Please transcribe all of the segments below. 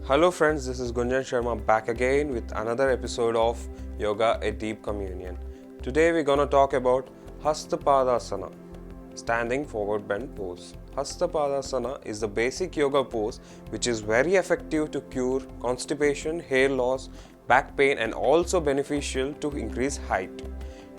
Hello friends, this is Gunjan Sharma back again with another episode of Yoga, a Deep Communion. Today we're going to talk about Hastapadasana, standing forward bend pose. Hastapadasana is the basic yoga pose which is very effective to cure constipation, hair loss, back pain and also beneficial to increase height.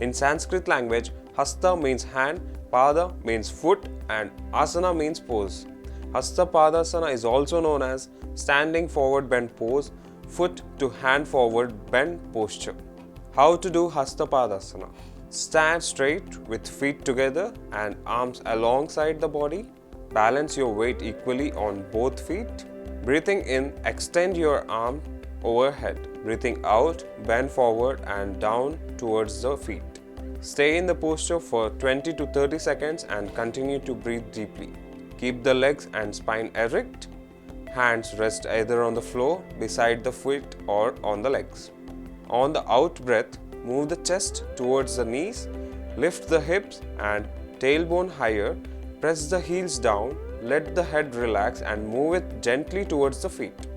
In Sanskrit language, hasta means hand, pada means foot and asana means pose. Hastapadasana is also known as standing forward bend pose, foot to hand forward bend posture. How to do Hastapadasana? Stand straight with feet together and arms alongside the body. Balance your weight equally on both feet. Breathing in, extend your arm overhead. Breathing out, bend forward and down towards the feet. Stay in the posture for 20 to 30 seconds and continue to breathe deeply. Keep the legs and spine erect. Hands rest either on the floor, beside the feet or on the legs. On the out breath, move the chest towards the knees, lift the hips and tailbone higher, press the heels down, let the head relax and move it gently towards the feet.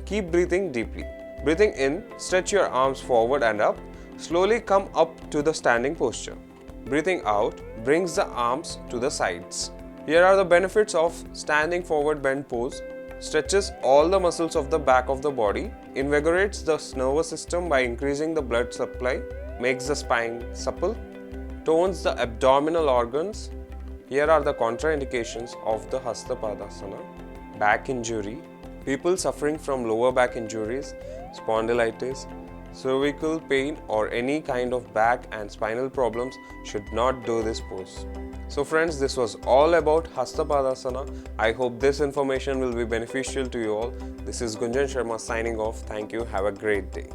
Keep breathing deeply. Breathing in, stretch your arms forward and up, slowly come up to the standing posture. Breathing out, brings the arms to the sides. Here are the benefits of standing forward bend pose. Stretches all the muscles of the back of the body, invigorates the nervous system by increasing the blood supply, makes the spine supple, tones the abdominal organs. Here are the contraindications of the Hastapadasana. Back injury. People suffering from lower back injuries, spondylitis, cervical pain or any kind of back and spinal problems should not do this pose. So friends, this was all about Hastapadasana. I hope this information will be beneficial to you all. This is Gunjan Sharma signing off. Thank you. Have a great day.